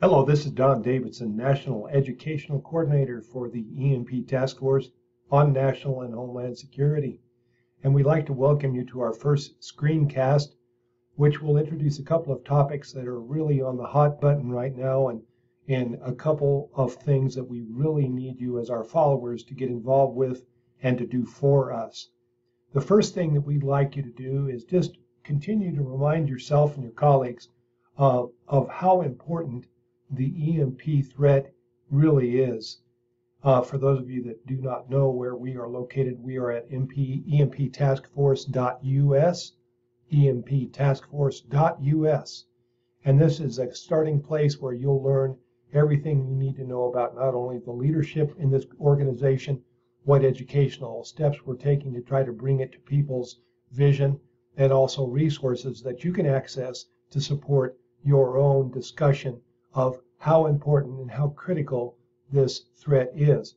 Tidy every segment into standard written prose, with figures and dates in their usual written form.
Hello, this is Don Davidson, National Educational Coordinator for the EMP Task Force on National and Homeland Security. And we'd like to welcome you to our first screencast, which will introduce a couple of topics that are really on the hot button right now and a couple of things that we really need you as our followers to get involved with and to do for us. The first thing that we'd like you to do is just continue to remind yourself and your colleagues of how important the EMP threat really is. For those of you that do not know where we are located, we are at emptaskforce.us, emptaskforce.us. And this is a starting place where you'll learn everything you need to know about not only the leadership in this organization, what educational steps we're taking to try to bring it to people's vision, and also resources that you can access to support your own discussion of how important and how critical this threat is.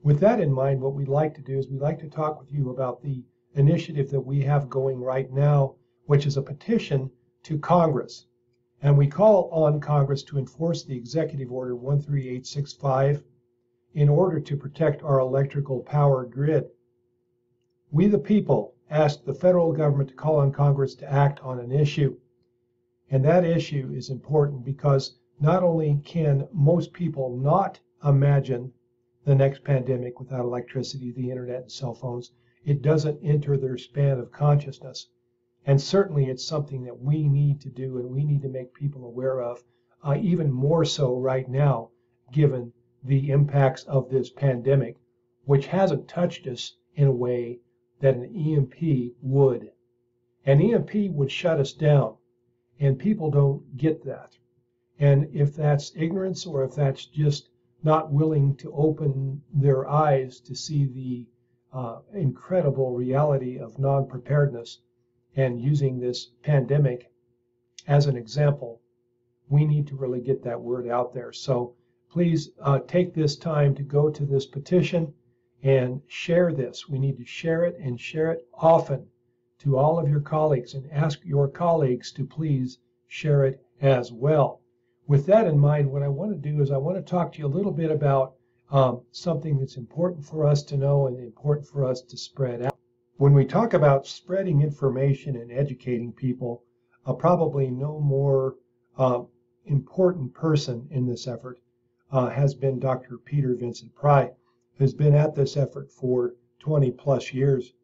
With that in mind, what we'd like to do is we'd like to talk with you about the initiative that we have going right now, which is a petition to Congress. And we call on Congress to enforce the Executive Order 13865 in order to protect our electrical power grid. We the people ask the federal government to call on Congress to act on an issue. And that issue is important because not only can most people not imagine the next pandemic without electricity, the internet, and cell phones, it doesn't enter their span of consciousness. And certainly it's something that we need to do and we need to make people aware of, even more so right now, given the impacts of this pandemic, which hasn't touched us in a way that an EMP would. An EMP would shut us down, and people don't get that. And if that's ignorance or if that's just not willing to open their eyes to see the incredible reality of non-preparedness and using this pandemic as an example, we need to really get that word out there. So please take this time to go to this petition and share this. We need to share it and share it often to all of your colleagues and ask your colleagues to please share it as well. With that in mind, what I want to do is I want to talk to you a little bit about something that's important for us to know and important for us to spread out. When we talk about spreading information and educating people, probably no more important person in this effort has been Dr. Peter Vincent Pry, who's been at this effort for 20 plus years.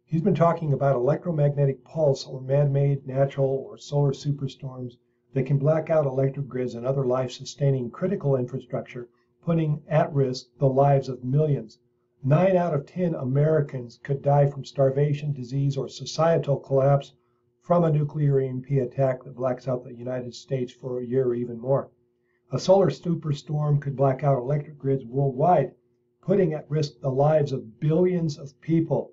He's been talking about electromagnetic pulse or man-made, natural, or solar superstorms that can black out electric grids and other life-sustaining critical infrastructure, putting at risk the lives of millions. 9 out of 10 Americans could die from starvation, disease, or societal collapse from a nuclear EMP attack that blacks out the United States for a year or even more. A solar superstorm could black out electric grids worldwide, putting at risk the lives of billions of people.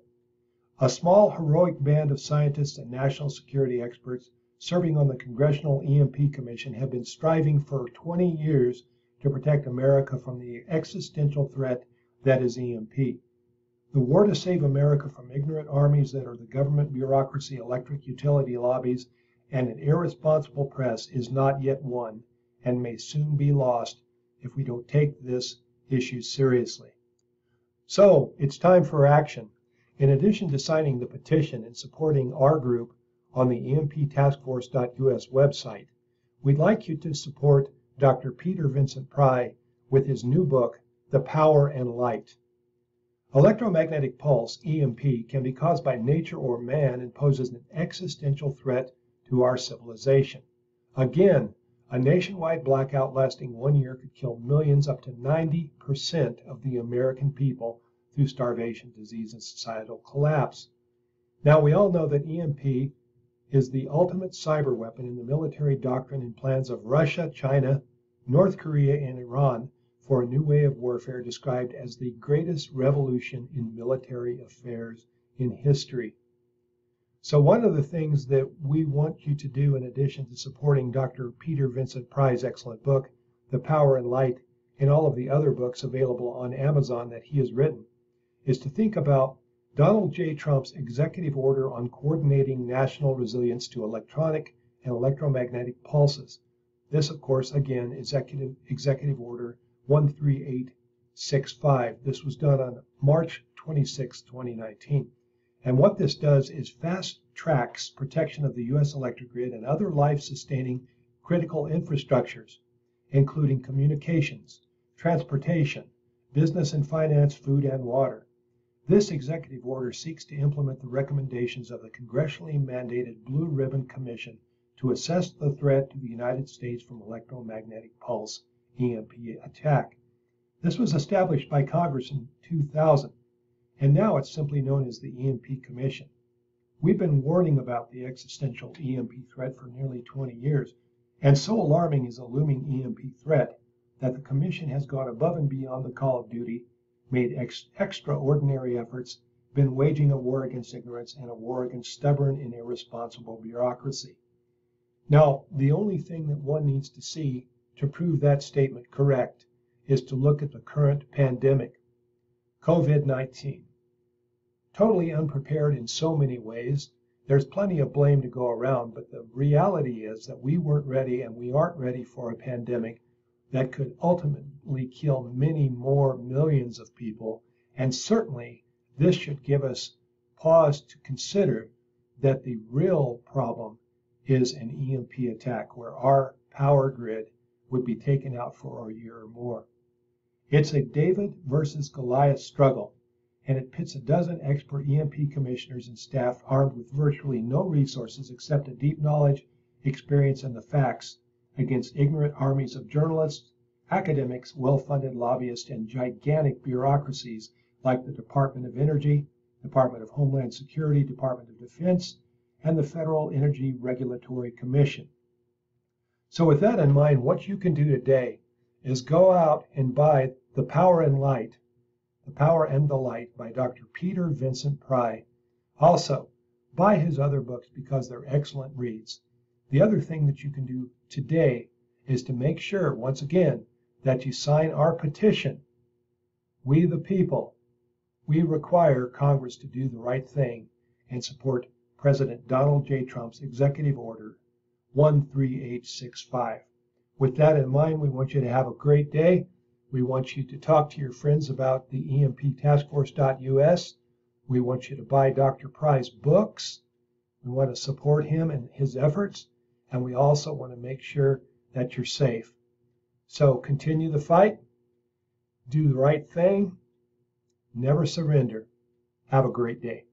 A small, heroic band of scientists and national security experts serving on the Congressional EMP Commission have been striving for 20 years to protect America from the existential threat that is EMP. The war to save America from ignorant armies that are the government bureaucracy, electric utility lobbies, and an irresponsible press is not yet won and may soon be lost if we don't take this issue seriously. So it's time for action. In addition to signing the petition and supporting our group on the emptaskforce.us website, we'd like you to support Dr. Peter Vincent Pry with his new book, The Power and Light. Electromagnetic pulse, EMP, can be caused by nature or man and poses an existential threat to our civilization. Again, a nationwide blackout lasting 1 year could kill millions, up to 90% of the American people, through starvation, disease, and societal collapse. Now, we all know that EMP is the ultimate cyber weapon in the military doctrine and plans of Russia, China, North Korea, and Iran for a new way of warfare described as the greatest revolution in military affairs in history. So one of the things that we want you to do, in addition to supporting Dr. Peter Vincent Pry's excellent book, The Power and Light, and all of the other books available on Amazon that he has written, is to think about Donald J. Trump's executive order on coordinating national resilience to electronic and electromagnetic pulses This, of course, again, Executive Order 13865. This was done on March 26, 2019. And what this does is fast tracks protection of the U.S. electric grid and other life-sustaining critical infrastructures, including communications, transportation, business and finance, food, and water. This executive order seeks to implement the recommendations of the congressionally mandated Blue Ribbon Commission to assess the threat to the United States from electromagnetic pulse EMP attack. This was established by Congress in 2000, and now it's simply known as the EMP Commission. We've been warning about the existential EMP threat for nearly 20 years, and so alarming is a looming EMP threat that the Commission has gone above and beyond the call of duty, made extraordinary efforts, been waging a war against ignorance and a war against stubborn and irresponsible bureaucracy. Now, the only thing that one needs to see to prove that statement correct is to look at the current pandemic, COVID-19. Totally unprepared in so many ways. There's plenty of blame to go around, but the reality is that we weren't ready and we aren't ready for a pandemic that could ultimately kill many more millions of people. And certainly this should give us pause to consider that the real problem is an EMP attack where our power grid would be taken out for a year or more. It's a David versus Goliath struggle, and it pits a dozen expert EMP commissioners and staff armed with virtually no resources except a deep knowledge, experience, and the facts against ignorant armies of journalists, academics, well-funded lobbyists, and gigantic bureaucracies like the Department of Energy, Department of Homeland Security, Department of Defense, and the Federal Energy Regulatory Commission. So with that in mind, what you can do today is go out and buy The Power and the Light by Dr. Peter Vincent Pry. Also, buy his other books because they're excellent reads. The other thing that you can do today is to make sure, once again, that you sign our petition. We the people, we require Congress to do the right thing and support President Donald J. Trump's Executive Order 13865. With that in mind, we want you to have a great day. We want you to talk to your friends about the EMP Task Force.us. We want you to buy Dr. Pry's books. We want to support him and his efforts. And we also want to make sure that you're safe. So continue the fight. Do the right thing. Never surrender. Have a great day.